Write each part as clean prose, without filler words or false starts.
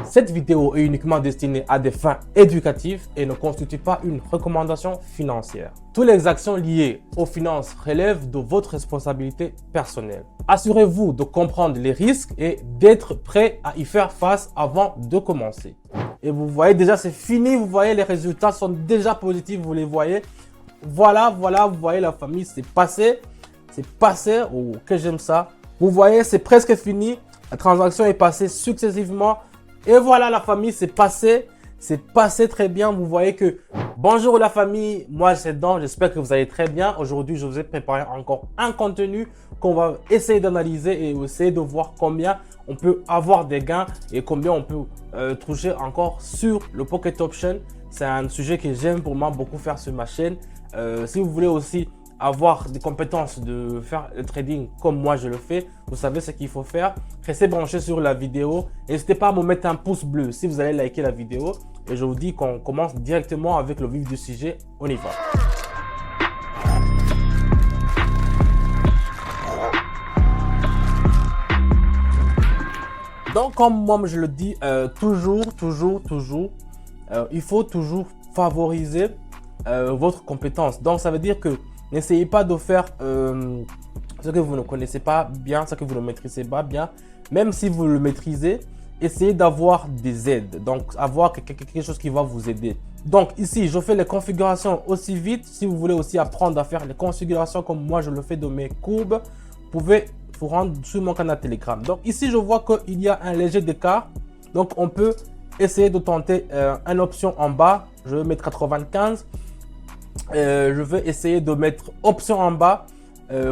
Cette vidéo est uniquement destinée à des fins éducatives et ne constitue pas une recommandation financière. Toutes les actions liées aux finances relèvent de votre responsabilité personnelle. Assurez-vous de comprendre les risques et d'être prêt à y faire face avant de commencer. Et vous voyez déjà, c'est fini. Vous voyez, les résultats sont déjà positifs. Vous les voyez. Voilà, vous voyez, la famille, c'est passé. C'est passé. Oh, que j'aime ça. Vous voyez, c'est presque fini. La transaction est passée successivement. Et voilà, la famille, c'est passé très bien. Vous voyez que bonjour la famille, moi c'est Dan, j'espère que vous allez très bien. Aujourd'hui, je vous ai préparé encore un contenu qu'on va essayer d'analyser et essayer de voir combien on peut avoir des gains et combien on peut toucher encore sur le Pocket Option. C'est un sujet que j'aime pour moi beaucoup faire sur ma chaîne. Si vous voulez aussi avoir des compétences de faire le trading comme moi je le fais, vous savez ce qu'il faut faire. Restez branchés sur la vidéo. N'hésitez pas à me mettre un pouce bleu si vous allez liker la vidéo. Et je vous dis qu'on commence directement avec le vif du sujet. On y va. Donc, comme moi je le dis, il faut toujours favoriser votre compétence. Donc, ça veut dire que n'essayez pas de faire ce que vous ne connaissez pas bien, ce que vous ne maîtrisez pas bien. Même si vous le maîtrisez, essayez d'avoir des aides. Donc, avoir quelque chose qui va vous aider. Donc, ici, je fais les configurations aussi vite. Si vous voulez aussi apprendre à faire les configurations comme moi, je le fais de mes courbes, vous pouvez vous rendre sur mon canal Telegram. Donc, ici, je vois qu'il y a un léger écart. Donc, on peut essayer de tenter une option en bas. Je vais mettre 95. Je vais essayer de mettre option en bas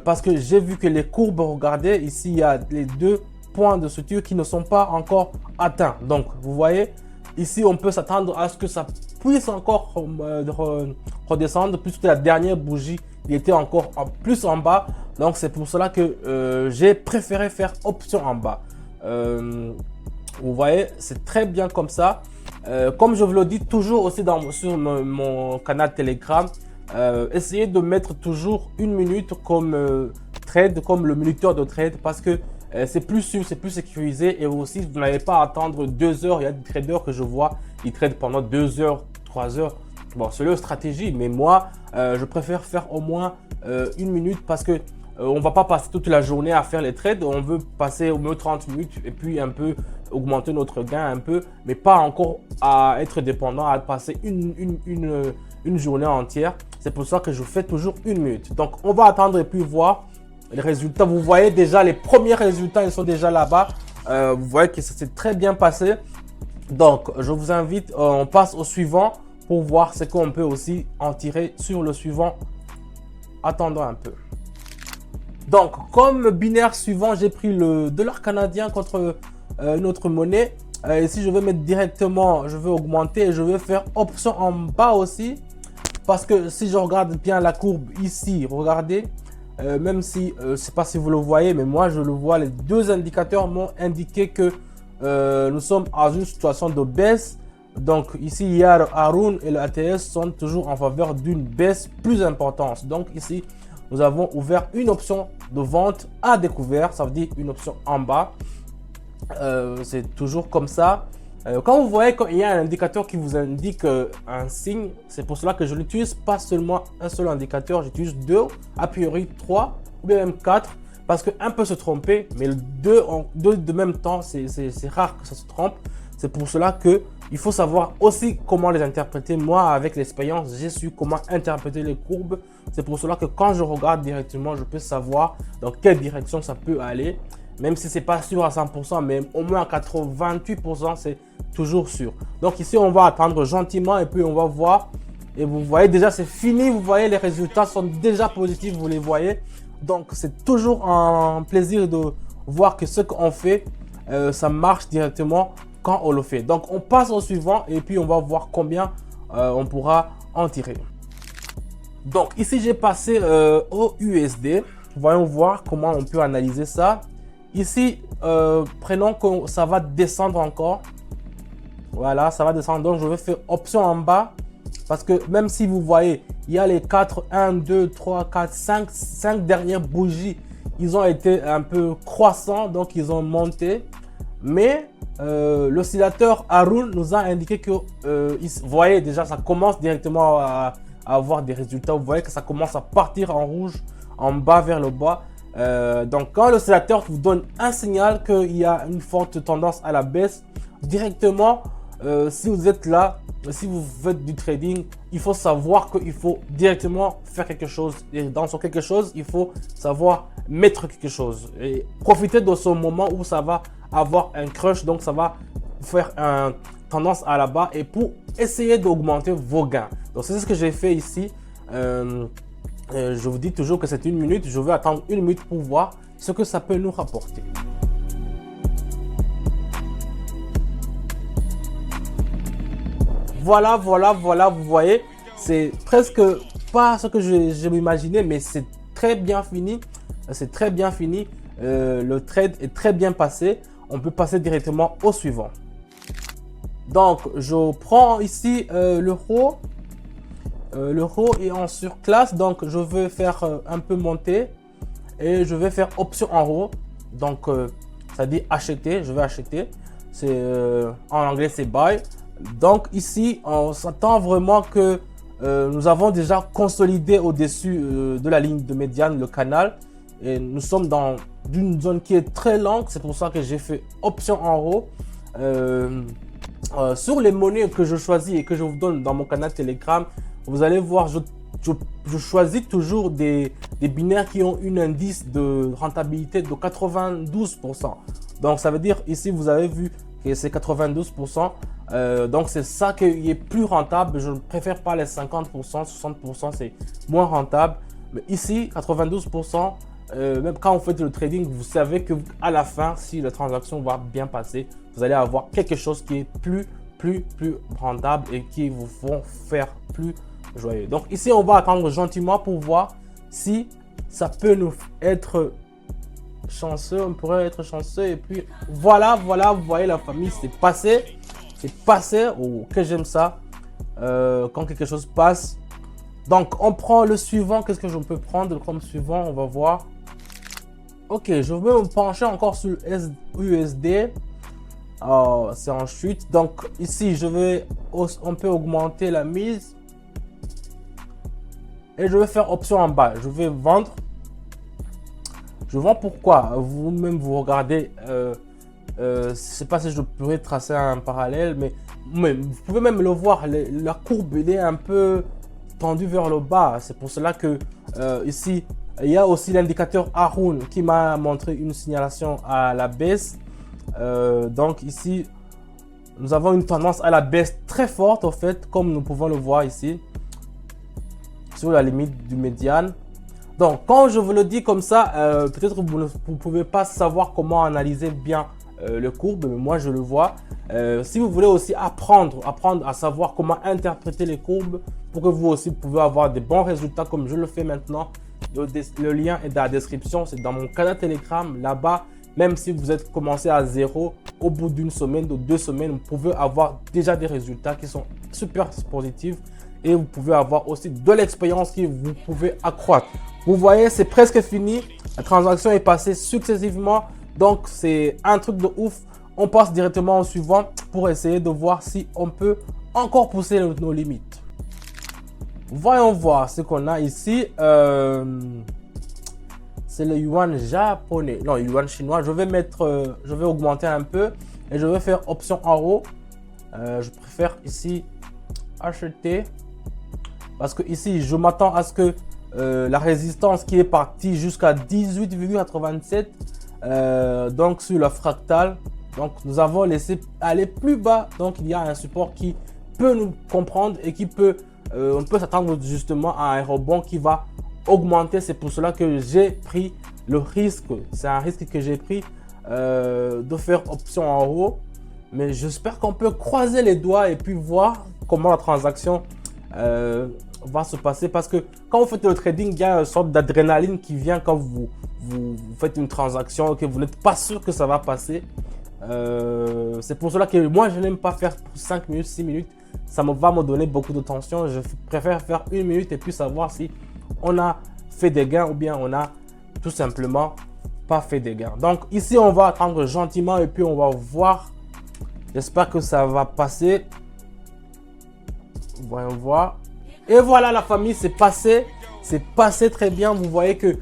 parce que j'ai vu que les courbes, regardez, ici, il y a les deux points de suture qui ne sont pas encore atteints. Donc, vous voyez, ici, on peut s'attendre à ce que ça puisse encore redescendre puisque la dernière bougie, il était encore plus en bas. Donc, c'est pour cela que j'ai préféré faire option en bas. Vous voyez, c'est très bien comme ça. Comme je vous le dis toujours aussi sur mon canal Telegram, essayez de mettre toujours une minute comme trade, comme le minuteur de trade parce que c'est plus sûr, c'est plus sécurisé et aussi vous n'avez pas à attendre 2 heures. Il y a des traders que je vois, ils tradent pendant 2 heures, 3 heures. Bon, c'est leur stratégie, mais moi, je préfère faire au moins 1 minute parce que on ne va pas passer toute la journée à faire les trades. On veut passer au moins 30 minutes et puis un peu augmenter notre gain un peu, mais pas encore à être dépendant, à passer une journée entière. C'est pour ça que je fais toujours 1 minute. Donc, on va attendre et puis voir les résultats. Vous voyez déjà les premiers résultats, ils sont déjà là-bas. Vous voyez que ça s'est très bien passé. Donc, je vous invite, on passe au suivant pour voir ce qu'on peut aussi en tirer sur le suivant. Attendons un peu. Donc, comme binaire suivant, j'ai pris le dollar canadien contre une autre monnaie. Ici, je vais mettre directement, je vais augmenter et je vais faire option en bas aussi. Parce que si je regarde bien la courbe ici, regardez, même si, je ne sais pas si vous le voyez, mais moi je le vois, les deux indicateurs m'ont indiqué que nous sommes dans une situation de baisse. Donc ici, il y a le Haroon et le ATS sont toujours en faveur d'une baisse plus importante. Donc ici, nous avons ouvert une option de vente à découvert, ça veut dire une option en bas. C'est toujours comme ça. Quand vous voyez qu'il y a un indicateur qui vous indique un signe, c'est pour cela que je n'utilise pas seulement un seul indicateur, j'utilise 2, a priori 3 ou bien même 4 parce qu'un peut se tromper, mais deux de même temps, c'est rare que ça se trompe. C'est pour cela qu'il faut savoir aussi comment les interpréter. Moi, avec l'expérience, j'ai su comment interpréter les courbes. C'est pour cela que quand je regarde directement, je peux savoir dans quelle direction ça peut aller. Même si ce n'est pas sûr à 100%, mais au moins à 88%, c'est toujours sûr. Donc ici, on va attendre gentiment et puis on va voir. Et vous voyez déjà, c'est fini. Vous voyez, les résultats sont déjà positifs, vous les voyez. Donc, c'est toujours un plaisir de voir que ce qu'on fait, ça marche directement quand on le fait. Donc, on passe au suivant et puis on va voir combien on pourra en tirer. Donc, ici, j'ai passé au USD. Voyons voir comment on peut analyser ça. Ici, prenons que ça va descendre encore. Voilà, ça va descendre. Donc, je vais faire option en bas. Parce que même si vous voyez, il y a les 4, 1, 2, 3, 4, 5 dernières bougies. Ils ont été un peu croissants. Donc, ils ont monté. Mais l'oscillateur Haroon nous a indiqué que, vous voyez déjà, ça commence directement à avoir des résultats. Vous voyez que ça commence à partir en rouge, en bas vers le bas. Donc quand l'oscillateur vous donne un signal qu'il y a une forte tendance à la baisse, directement, si vous êtes là, si vous faites du trading, il faut savoir qu'il faut directement faire quelque chose. Et dans ce quelque chose, il faut savoir mettre quelque chose. Et profiter de ce moment où ça va avoir un crush, donc ça va faire une tendance à la bas et pour essayer d'augmenter vos gains. Donc c'est ce que j'ai fait ici. Je vous dis toujours que c'est 1 minute. Je vais attendre 1 minute pour voir ce que ça peut nous rapporter. Voilà, vous voyez, c'est presque pas ce que je m'imaginais, mais c'est très bien fini. C'est très bien fini. Le trade est très bien passé. On peut passer directement au suivant. Donc, je prends ici l'euro. L'euro est en surclasse, donc je vais faire un peu monter et je vais faire option en haut. Donc, ça dit acheter. Je vais acheter. C'est en anglais, c'est buy. Donc ici, on s'attend vraiment que nous avons déjà consolidé au-dessus de la ligne de médiane, le canal. Et nous sommes dans une zone qui est très longue. C'est pour ça que j'ai fait option en haut. Sur les monnaies que je choisis et que je vous donne dans mon canal Telegram, vous allez voir, je choisis toujours des binaires qui ont un indice de rentabilité de 92%. Donc ça veut dire ici, vous avez vu que c'est 92%. Donc c'est ça qui est plus rentable. Je ne préfère pas les 50%, 60%, c'est moins rentable. Mais ici, 92%, même quand vous faites le trading, vous savez que à la fin, si la transaction va bien passer, vous allez avoir quelque chose qui est plus rentable et qui vous vont faire plus joyeux. Donc ici, on va attendre gentiment pour voir si ça peut nous être chanceux. On pourrait être chanceux et puis voilà, vous voyez la famille, c'est passé. C'est passé, oh, que j'aime ça, quand quelque chose passe. Donc, on prend le suivant. Qu'est-ce que je peux prendre comme suivant? On va voir. Ok, je vais me pencher encore sur USD. Oh, c'est en chute. Donc, ici, on peut augmenter la mise. Et je vais faire option en bas. Je vais vendre. Je vends pourquoi? Vous-même, vous regardez... je ne sais pas si je pourrais tracer un parallèle, mais vous pouvez même le voir, la courbe elle est un peu tendue vers le bas. C'est pour cela que ici, il y a aussi l'indicateur Haroon qui m'a montré une signalation à la baisse. Donc ici, nous avons une tendance à la baisse très forte, en fait, comme nous pouvons le voir ici, sur la limite du médiane. Donc, quand je vous le dis comme ça, peut-être que vous ne pouvez pas savoir comment analyser bien le courbe, mais moi je le vois. Si vous voulez aussi apprendre à savoir comment interpréter les courbes pour que vous aussi pouvez avoir des bons résultats comme je le fais maintenant, le lien est dans la description, c'est dans mon canal Telegram. Là-bas, même si vous êtes commencé à zéro, au bout d'une semaine, de 2 semaines, vous pouvez avoir déjà des résultats qui sont super positifs et vous pouvez avoir aussi de l'expérience que vous pouvez accroître. Vous voyez, c'est presque fini. La transaction est passée successivement. Donc, c'est un truc de ouf. On passe directement au suivant pour essayer de voir si on peut encore pousser nos limites. Voyons voir ce qu'on a ici. C'est le yuan japonais. Non, yuan chinois. Je vais augmenter un peu et je vais faire option en haut. Je préfère ici acheter parce que ici, je m'attends à ce que la résistance qui est partie jusqu'à 18,87 donc sur la fractale, donc nous avons laissé aller plus bas, donc il y a un support qui peut nous comprendre et qui peut on peut s'attendre justement à un rebond qui va augmenter. C'est pour cela que j'ai pris le risque, c'est un risque que j'ai pris de faire option en haut, mais j'espère qu'on peut croiser les doigts et puis voir comment la transaction va se passer, parce que quand vous faites le trading, il y a une sorte d'adrénaline qui vient quand vous faites une transaction que vous n'êtes pas sûr que ça va passer. C'est pour cela que moi je n'aime pas faire 5 minutes, 6 minutes, ça va me donner beaucoup de tension. Je préfère faire 1 minute et puis savoir si on a fait des gains ou bien on a tout simplement pas fait des gains. Donc ici, on va attendre gentiment et puis on va voir. J'espère que ça va passer. Voyons voir. Et voilà la famille, c'est passé. C'est passé très bien. Vous voyez que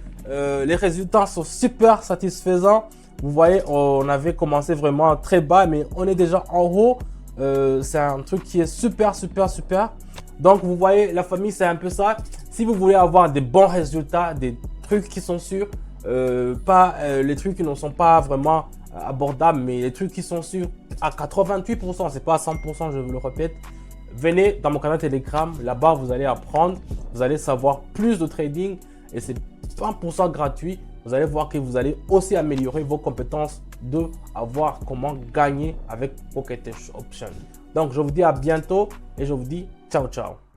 les résultats sont super satisfaisants. Vous voyez, on avait commencé vraiment très bas, mais on est déjà en haut. C'est un truc qui est super. Donc, vous voyez, la famille, c'est un peu ça. Si vous voulez avoir des bons résultats, des trucs qui sont sûrs, pas les trucs qui ne sont pas vraiment abordables, mais les trucs qui sont sûrs à 88%, c'est pas à 100%, je vous le répète. Venez dans mon canal Telegram, là-bas vous allez apprendre, vous allez savoir plus de trading et c'est 100% gratuit. Vous allez voir que vous allez aussi améliorer vos compétences de avoir comment gagner avec Pocket Option. Donc je vous dis à bientôt et je vous dis ciao.